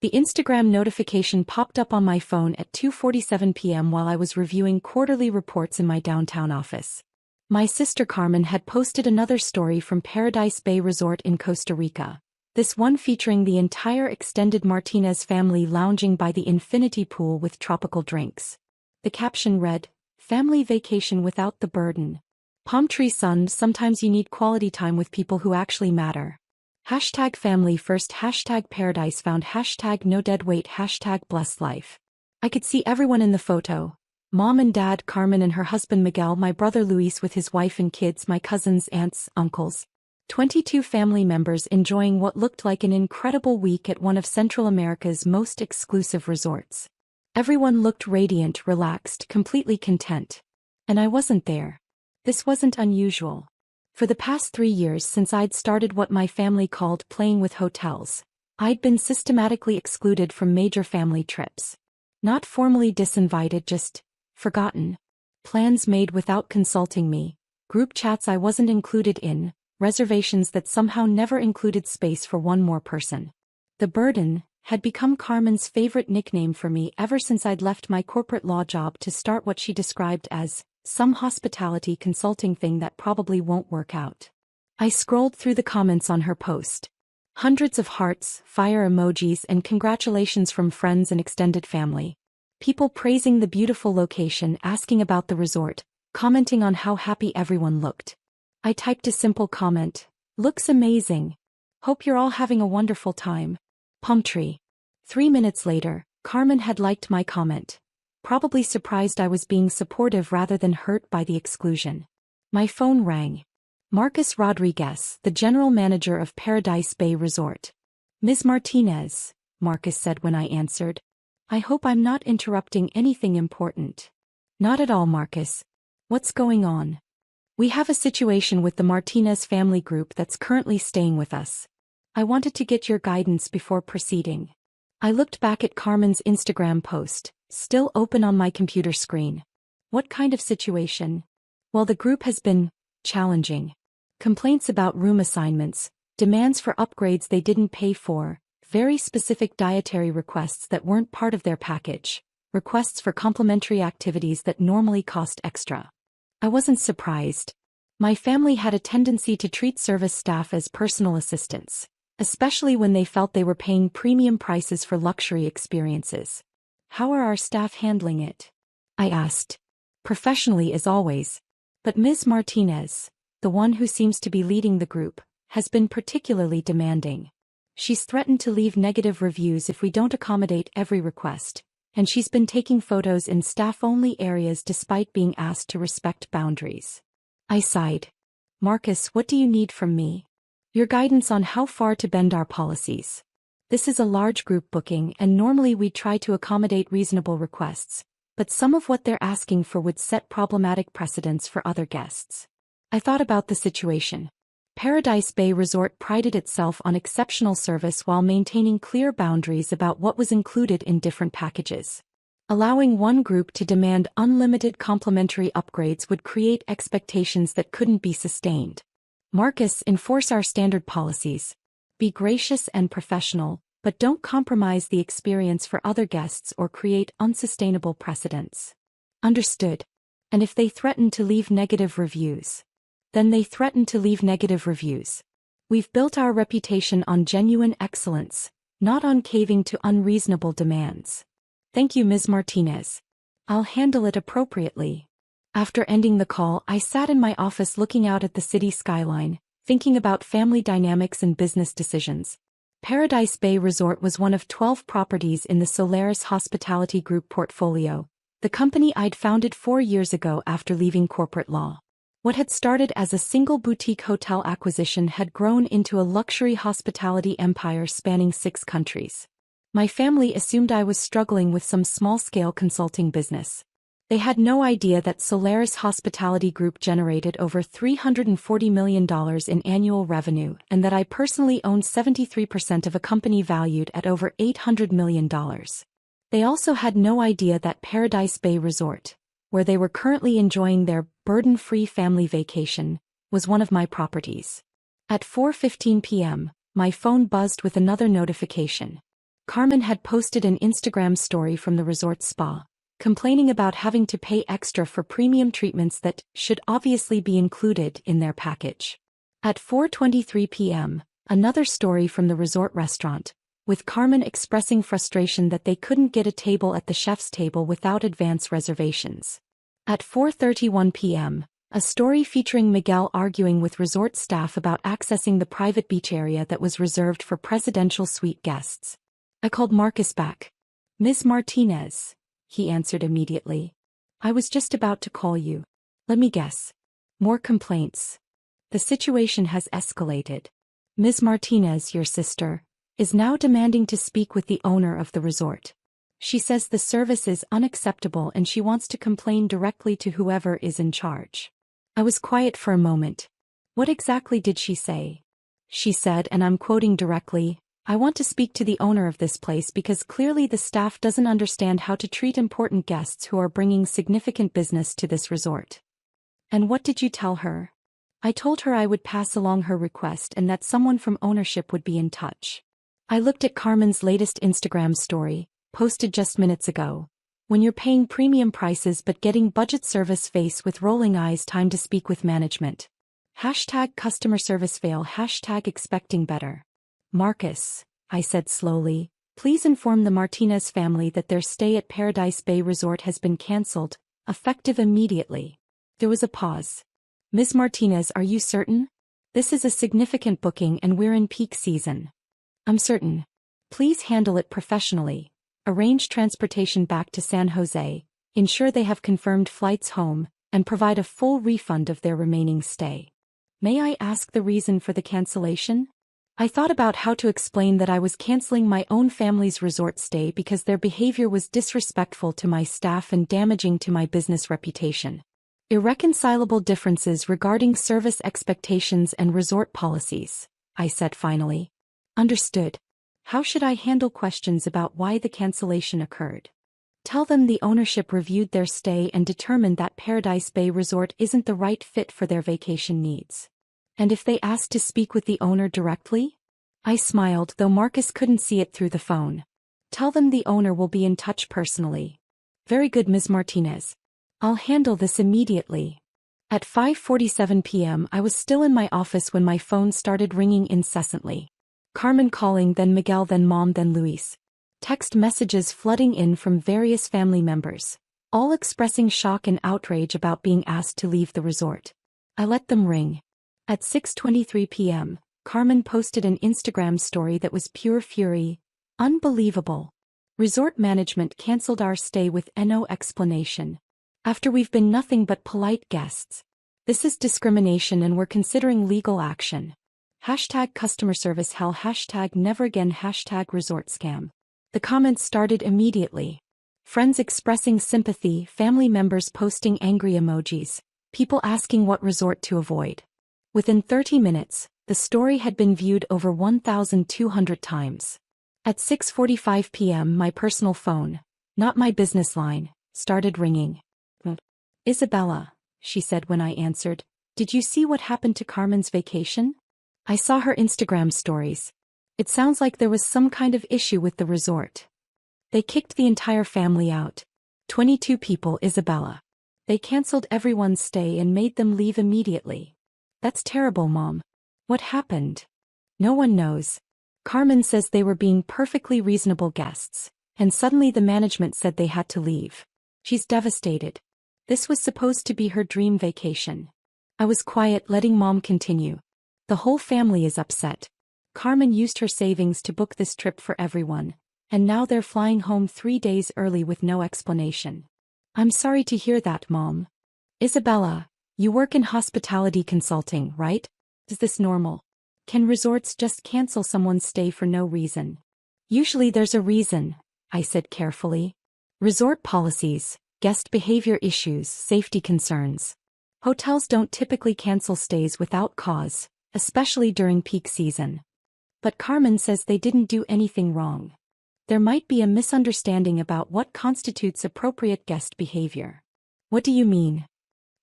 The Instagram notification popped up on my phone at 2:47 p.m. while I was reviewing quarterly reports in my downtown office. My sister Carmen had posted another story from Paradise Bay Resort in Costa Rica, this one featuring the entire extended Martinez family lounging by the infinity pool with tropical drinks. The caption read, "Family vacation without the burden. Palm tree sun, sometimes you need quality time with people who actually matter. Hashtag family first, hashtag paradise found, hashtag no dead weight, hashtag blessed life." I could see everyone in the photo. Mom and Dad, Carmen and her husband Miguel, my brother Luis with his wife and kids, my cousins, aunts, uncles. 22 family members enjoying what looked like an incredible week at one of Central America's most exclusive resorts. Everyone looked radiant, relaxed, completely content. And I wasn't there. This wasn't unusual. For the past 3 years since I'd started what my family called playing with hotels, I'd been systematically excluded from major family trips. Not formally disinvited, just forgotten. Plans made without consulting me, group chats I wasn't included in, reservations that somehow never included space for one more person. The burden had become Carmen's favorite nickname for me ever since I'd left my corporate law job to start what she described as some hospitality consulting thing that probably won't work out. I scrolled through the comments on her post. Hundreds of hearts, fire emojis, and congratulations from friends and extended family. People praising the beautiful location, asking about the resort, commenting on how happy everyone looked. I typed a simple comment, "Looks amazing. Hope you're all having a wonderful time. Palm tree." 3 minutes later, Carmen had liked my comment, probably surprised I was being supportive rather than hurt by the exclusion. My phone rang. Marcus Rodriguez, the general manager of Paradise Bay Resort. "Ms. Martinez," Marcus said when I answered. "I hope I'm not interrupting anything important." "Not at all, Marcus. What's going on?" "We have a situation with the Martinez family group that's currently staying with us. I wanted to get your guidance before proceeding." I looked back at Carmen's Instagram post, still open on my computer screen. What kind of situation? Well, the group has been challenging. Complaints about room assignments, demands for upgrades they didn't pay for, very specific dietary requests that weren't part of their package, requests for complimentary activities that normally cost extra. I wasn't surprised. My family had a tendency to treat service staff as personal assistants, especially when they felt they were paying premium prices for luxury experiences. "How are our staff handling it?" I asked. "Professionally as always. But Ms. Martinez, the one who seems to be leading the group, has been particularly demanding. She's threatened to leave negative reviews if we don't accommodate every request, and she's been taking photos in staff-only areas despite being asked to respect boundaries." I sighed. "Marcus, what do you need from me?" "Your guidance on how far to bend our policies. This is a large group booking and normally we try to accommodate reasonable requests, but some of what they're asking for would set problematic precedents for other guests." I thought about the situation. Paradise Bay Resort prided itself on exceptional service while maintaining clear boundaries about what was included in different packages. Allowing one group to demand unlimited complimentary upgrades would create expectations that couldn't be sustained. "Marcus, enforce our standard policies. Be gracious and professional, but don't compromise the experience for other guests or create unsustainable precedents." "Understood. And if they threaten to leave negative reviews?" "Then they threaten to leave negative reviews. We've built our reputation on genuine excellence, not on caving to unreasonable demands." "Thank you, Ms. Martinez. I'll handle it appropriately." After ending the call, I sat in my office looking out at the city skyline, thinking about family dynamics and business decisions. Paradise Bay Resort was one of 12 properties in the Solaris Hospitality Group portfolio, the company I'd founded 4 years ago after leaving corporate law. What had started as a single boutique hotel acquisition had grown into a luxury hospitality empire spanning 6 countries. My family assumed I was struggling with some small-scale consulting business. They had no idea that Solaris Hospitality Group generated over $340 million in annual revenue and that I personally owned 73% of a company valued at over $800 million. They also had no idea that Paradise Bay Resort, where they were currently enjoying their burden-free family vacation, was one of my properties. At 4:15 p.m., my phone buzzed with another notification. Carmen had posted an Instagram story from the resort spa, complaining about having to pay extra for premium treatments that should obviously be included in their package. At 4:23 p.m., another story from the resort restaurant, with Carmen expressing frustration that they couldn't get a table at the chef's table without advance reservations. At 4:31 p.m., a story featuring Miguel arguing with resort staff about accessing the private beach area that was reserved for presidential suite guests. I called Marcus back. "Ms. Martinez," he answered immediately. "I was just about to call you. Let me guess. More complaints. The situation has escalated. Ms. Martinez, your sister, is now demanding to speak with the owner of the resort. She says the service is unacceptable and she wants to complain directly to whoever is in charge." I was quiet for a moment. What exactly did she say? She said, and I'm quoting directly, "I want to speak to the owner of this place because clearly the staff doesn't understand how to treat important guests who are bringing significant business to this resort." "And what did you tell her?" "I told her I would pass along her request and that someone from ownership would be in touch." I looked at Carmen's latest Instagram story, posted just minutes ago. "When you're paying premium prices but getting budget service, face with rolling eyes, time to speak with management. #customer service fail, #expecting better." "Marcus," I said slowly, "please inform the Martinez family that their stay at Paradise Bay Resort has been cancelled, effective immediately." There was a pause. "Ms. Martinez, are you certain? This is a significant booking and we're in peak season." "I'm certain. Please handle it professionally. Arrange transportation back to San Jose, ensure they have confirmed flights home, and provide a full refund of their remaining stay." "May I ask the reason for the cancellation?" I thought about how to explain that I was canceling my own family's resort stay because their behavior was disrespectful to my staff and damaging to my business reputation. "Irreconcilable differences regarding service expectations and resort policies," I said finally. "Understood. How should I handle questions about why the cancellation occurred?" "Tell them the ownership reviewed their stay and determined that Paradise Bay Resort isn't the right fit for their vacation needs." "And if they ask to speak with the owner directly?" I smiled, though Marcus couldn't see it through the phone. "Tell them the owner will be in touch personally." "Very good, Ms. Martinez. I'll handle this immediately." At 5:47 p.m. I was still in my office when my phone started ringing incessantly. Carmen calling, then Miguel, then Mom, then Luis. Text messages flooding in from various family members, all expressing shock and outrage about being asked to leave the resort. I let them ring. At 6:23 p.m., Carmen posted an Instagram story that was pure fury. "Unbelievable. Resort management cancelled our stay with no explanation. After we've been nothing but polite guests. This is discrimination and we're considering legal action. #customer service hell, #never again, #resort scam." The comments started immediately. Friends expressing sympathy, family members posting angry emojis, people asking what resort to avoid. Within 30 minutes, the story had been viewed over 1,200 times. At 6:45 p.m. my personal phone, not my business line, started ringing. "Isabella," she said when I answered, "did you see what happened to Carmen's vacation?" "I saw her Instagram stories. It sounds like there was some kind of issue with the resort. They kicked the entire family out. 22 people, Isabella. They canceled everyone's stay and made them leave immediately." "That's terrible, Mom. What happened?" "No one knows. Carmen says they were being perfectly reasonable guests, and suddenly the management said they had to leave. She's devastated. This was supposed to be her dream vacation." I was quiet, letting Mom continue. "The whole family is upset. Carmen used her savings to book this trip for everyone, and now they're flying home 3 days early with no explanation." "I'm sorry to hear that, Mom. Isabella, you work in hospitality consulting, right? Is this normal? Can resorts just cancel someone's stay for no reason?" "Usually there's a reason," I said carefully. "Resort policies, guest behavior issues, safety concerns. Hotels don't typically cancel stays without cause, especially during peak season. But Carmen says they didn't do anything wrong. There might be a misunderstanding about what constitutes appropriate guest behavior." "What do you mean?"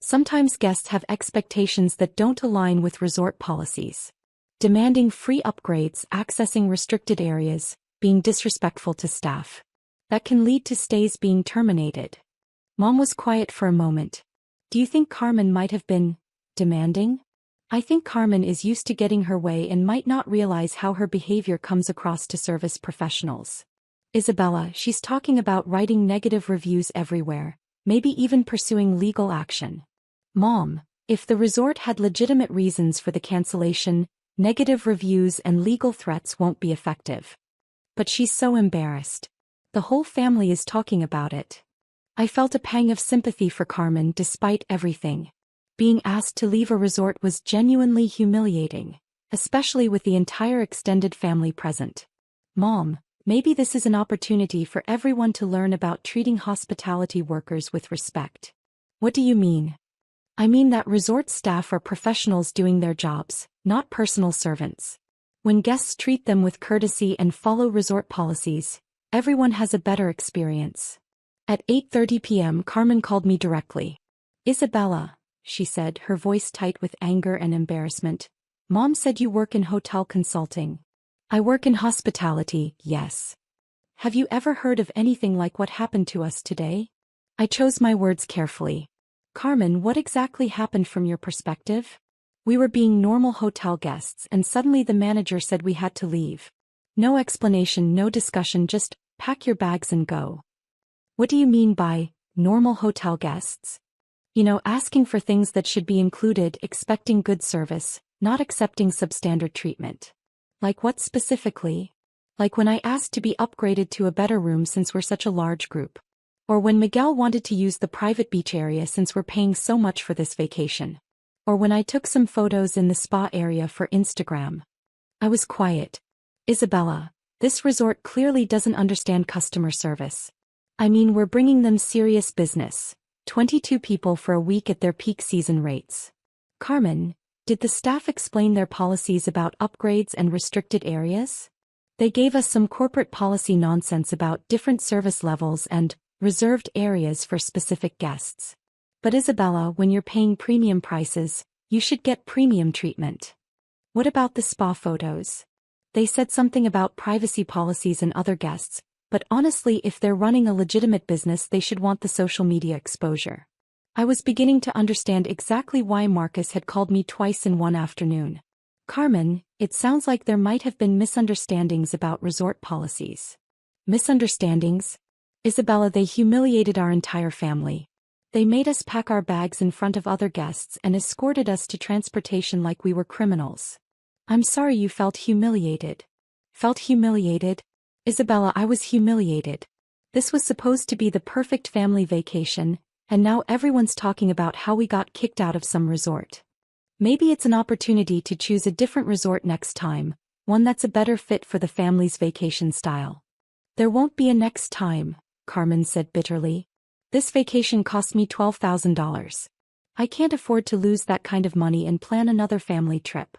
"Sometimes guests have expectations that don't align with resort policies. Demanding free upgrades, accessing restricted areas, being disrespectful to staff. That can lead to stays being terminated. Mom was quiet for a moment. Do you think Carmen might have been demanding? I think Carmen is used to getting her way and might not realize how her behavior comes across to service professionals. Isabella, she's talking about writing negative reviews everywhere, maybe even pursuing legal action. Mom, if the resort had legitimate reasons for the cancellation, negative reviews and legal threats won't be effective. But she's so embarrassed. The whole family is talking about it. I felt a pang of sympathy for Carmen despite everything. Being asked to leave a resort was genuinely humiliating, especially with the entire extended family present. Mom, maybe this is an opportunity for everyone to learn about treating hospitality workers with respect. What do you mean? I mean that resort staff are professionals doing their jobs, not personal servants. When guests treat them with courtesy and follow resort policies, everyone has a better experience. At 8:30 p.m. Carmen called me directly. Isabella, she said, her voice tight with anger and embarrassment. Mom said you work in hotel consulting. I work in hospitality, yes. Have you ever heard of anything like what happened to us today? I chose my words carefully. Carmen, what exactly happened from your perspective? We were being normal hotel guests and suddenly the manager said we had to leave. No explanation, no discussion, just pack your bags and go. What do you mean by normal hotel guests? You know, asking for things that should be included, expecting good service, not accepting substandard treatment. Like what specifically? Like when I asked to be upgraded to a better room since we're such a large group. Or when Miguel wanted to use the private beach area since we're paying so much for this vacation. Or when I took some photos in the spa area for Instagram. I was quiet. Isabella, this resort clearly doesn't understand customer service. I mean, we're bringing them serious business. 22 people for a week at their peak season rates. Carmen, did the staff explain their policies about upgrades and restricted areas? They gave us some corporate policy nonsense about different service levels and reserved areas for specific guests. But Isabella, when you're paying premium prices, you should get premium treatment. What about the spa photos? They said something about privacy policies and other guests, but honestly, if they're running a legitimate business, they should want the social media exposure. I was beginning to understand exactly why Marcus had called me twice in one afternoon. Carmen, it sounds like there might have been misunderstandings about resort policies. Misunderstandings? Isabella, they humiliated our entire family. They made us pack our bags in front of other guests and escorted us to transportation like we were criminals. I'm sorry you felt humiliated. Felt humiliated? Isabella, I was humiliated. This was supposed to be the perfect family vacation, and now everyone's talking about how we got kicked out of some resort. Maybe it's an opportunity to choose a different resort next time, one that's a better fit for the family's vacation style. There won't be a next time, Carmen said bitterly. This vacation cost me $12,000. I can't afford to lose that kind of money and plan another family trip.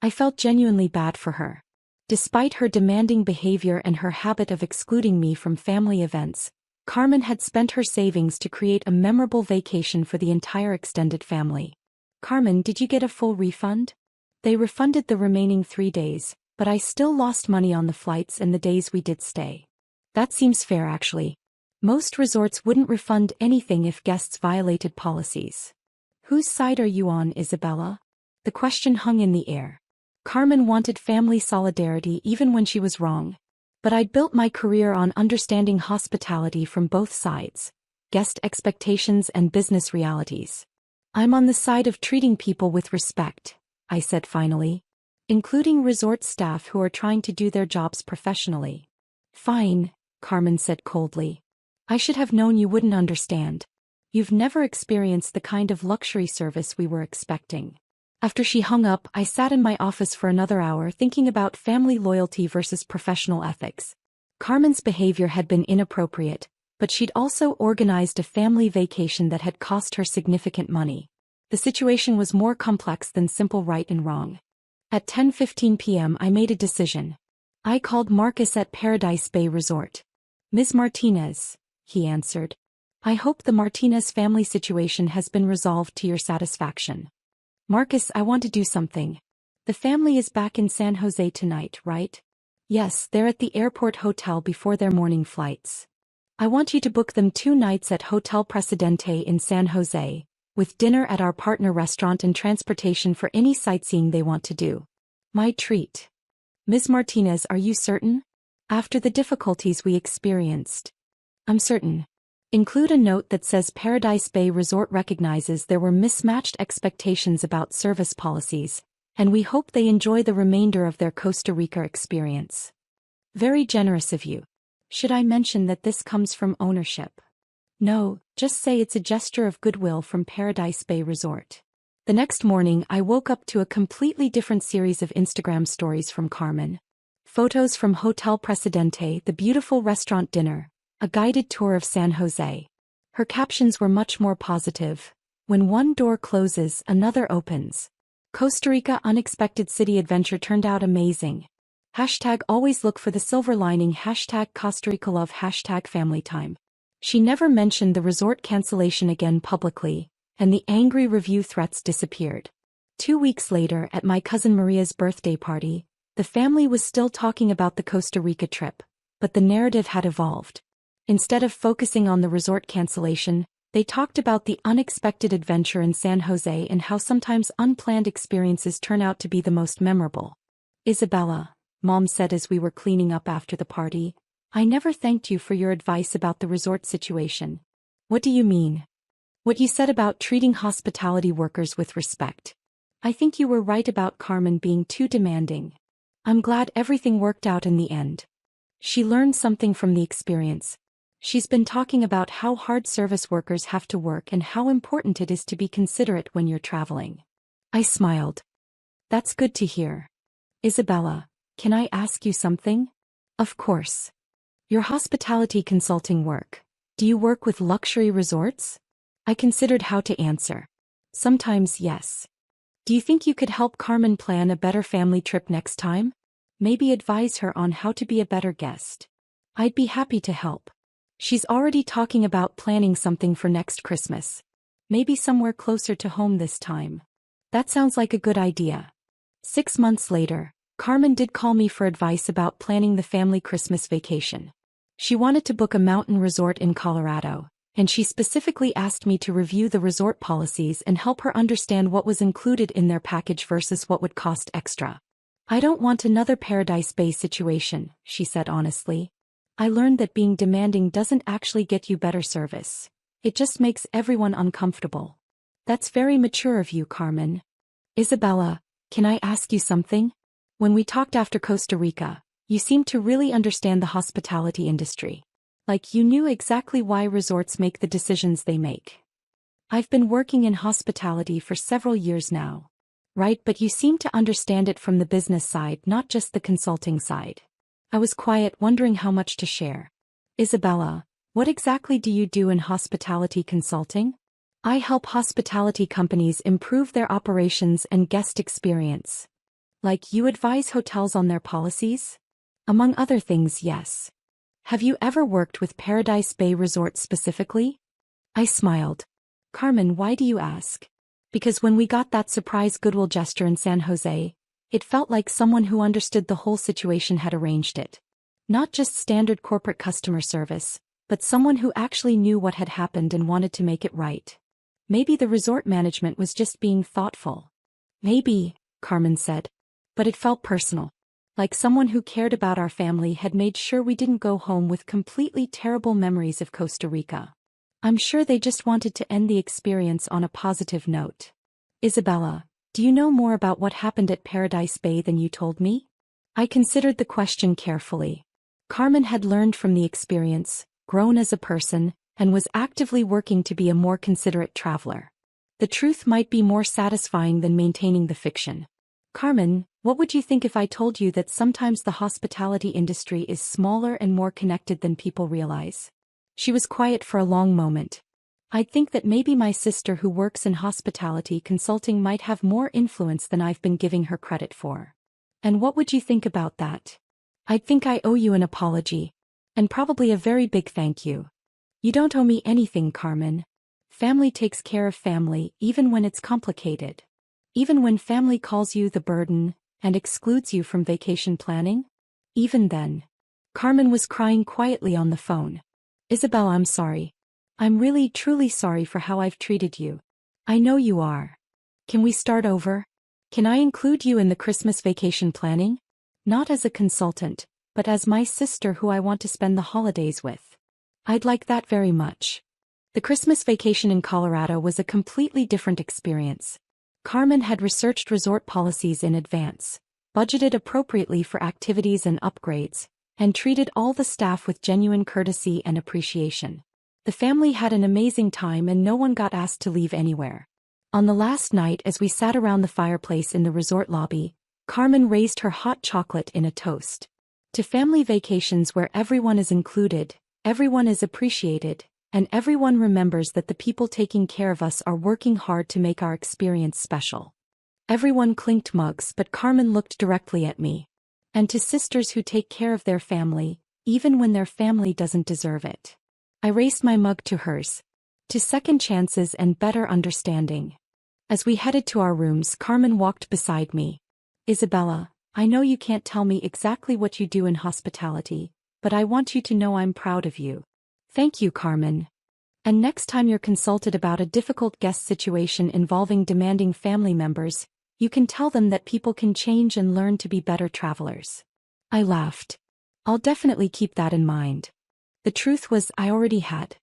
I felt genuinely bad for her. Despite her demanding behavior and her habit of excluding me from family events, Carmen had spent her savings to create a memorable vacation for the entire extended family. Carmen, did you get a full refund? They refunded the remaining 3 days, but I still lost money on the flights and the days we did stay. That seems fair actually. Most resorts wouldn't refund anything if guests violated policies. Whose side are you on, Isabella? The question hung in the air. Carmen wanted family solidarity even when she was wrong. But I'd built my career on understanding hospitality from both sides, guest expectations and business realities. I'm on the side of treating people with respect, I said finally, including resort staff who are trying to do their jobs professionally. Fine, Carmen said coldly. I should have known you wouldn't understand. You've never experienced the kind of luxury service we were expecting. After she hung up, I sat in my office for another hour thinking about family loyalty versus professional ethics. Carmen's behavior had been inappropriate, but she'd also organized a family vacation that had cost her significant money. The situation was more complex than simple right and wrong. At 10:15 p.m. I made a decision. I called Marcus at Paradise Bay Resort. Ms. Martinez, he answered. I hope the Martinez family situation has been resolved to your satisfaction. Marcus, I want to do something. The family is back in San Jose tonight, right? Yes, they're at the airport hotel before their morning flights. I want you to book them 2 nights at Hotel Presidente in San Jose, with dinner at our partner restaurant and transportation for any sightseeing they want to do. My treat. Ms. Martinez, are you certain? After the difficulties we experienced. I'm certain. Include a note that says Paradise Bay Resort recognizes there were mismatched expectations about service policies, and we hope they enjoy the remainder of their Costa Rica experience. Very generous of you. Should I mention that this comes from ownership? No, just say it's a gesture of goodwill from Paradise Bay Resort. The next morning I woke up to a completely different series of Instagram stories from Carmen. Photos from Hotel Presidente, the beautiful restaurant dinner, a guided tour of San Jose. Her captions were much more positive. When one door closes, another opens. Costa Rica unexpected city adventure turned out amazing. Hashtag always look for the silver lining. Hashtag Costa Rica love. Hashtag family time. She never mentioned the resort cancellation again publicly, and the angry review threats disappeared. 2 weeks later, at my cousin Maria's birthday party, the family was still talking about the Costa Rica trip, but the narrative had evolved. Instead of focusing on the resort cancellation, they talked about the unexpected adventure in San Jose and how sometimes unplanned experiences turn out to be the most memorable. Isabella, Mom said as we were cleaning up after the party, I never thanked you for your advice about the resort situation. What do you mean? What you said about treating hospitality workers with respect. I think you were right about Carmen being too demanding. I'm glad everything worked out in the end. She learned something from the experience. She's been talking about how hard service workers have to work and how important it is to be considerate when you're traveling. I smiled. That's good to hear. Isabella, can I ask you something? Of course. Your hospitality consulting work. Do you work with luxury resorts? I considered how to answer. Sometimes yes. Do you think you could help Carmen plan a better family trip next time? Maybe advise her on how to be a better guest. I'd be happy to help. She's already talking about planning something for next Christmas. Maybe somewhere closer to home this time. That sounds like a good idea. 6 months later, Carmen did call me for advice about planning the family Christmas vacation. She wanted to book a mountain resort in Colorado, and she specifically asked me to review the resort policies and help her understand what was included in their package versus what would cost extra. I don't want another Paradise Bay situation, she said honestly. I learned that being demanding doesn't actually get you better service. It just makes everyone uncomfortable. That's very mature of you, Carmen. Isabella, can I ask you something? When we talked after Costa Rica, you seemed to really understand the hospitality industry. Like you knew exactly why resorts make the decisions they make. I've been working in hospitality for several years now. Right, but you seem to understand it from the business side, not just the consulting side. I was quiet, wondering how much to share. Isabella, what exactly do you do in hospitality consulting? I help hospitality companies improve their operations and guest experience. Like you advise hotels on their policies? Among other things, yes. Have you ever worked with Paradise Bay Resort specifically? I smiled. Carmen, why do you ask? Because when we got that surprise goodwill gesture in San Jose, it felt like someone who understood the whole situation had arranged it. Not just standard corporate customer service, but someone who actually knew what had happened and wanted to make it right. Maybe the resort management was just being thoughtful. Maybe, Carmen said. But it felt personal. Like someone who cared about our family had made sure we didn't go home with completely terrible memories of Costa Rica. I'm sure they just wanted to end the experience on a positive note. Isabella, do you know more about what happened at Paradise Bay than you told me? I considered the question carefully. Carmen had learned from the experience, grown as a person, and was actively working to be a more considerate traveler. The truth might be more satisfying than maintaining the fiction. Carmen, what would you think if I told you that sometimes the hospitality industry is smaller and more connected than people realize? She was quiet for a long moment. I'd think that maybe my sister who works in hospitality consulting might have more influence than I've been giving her credit for. And what would you think about that? I'd think I owe you an apology. And probably a very big thank you. You don't owe me anything, Carmen. Family takes care of family even when it's complicated. Even when family calls you the burden and excludes you from vacation planning? Even then, Carmen was crying quietly on the phone. Isabella, I'm sorry. I'm really truly sorry for how I've treated you. I know you are. Can we start over? Can I include you in the Christmas vacation planning? Not as a consultant, but as my sister who I want to spend the holidays with. I'd like that very much. The Christmas vacation in Colorado was a completely different experience. Carmen had researched resort policies in advance, budgeted appropriately for activities and upgrades, and treated all the staff with genuine courtesy and appreciation. The family had an amazing time and no one got asked to leave anywhere. On the last night, as we sat around the fireplace in the resort lobby, Carmen raised her hot chocolate in a toast. To family vacations where everyone is included, everyone is appreciated, and everyone remembers that the people taking care of us are working hard to make our experience special. Everyone clinked mugs, but Carmen looked directly at me. And to sisters who take care of their family, even when their family doesn't deserve it. I raised my mug to hers. To second chances and better understanding. As we headed to our rooms, Carmen walked beside me. Isabella, I know you can't tell me exactly what you do in hospitality, but I want you to know I'm proud of you. Thank you, Carmen. And next time you're consulted about a difficult guest situation involving demanding family members, you can tell them that people can change and learn to be better travelers. I laughed. I'll definitely keep that in mind. The truth was, I already had.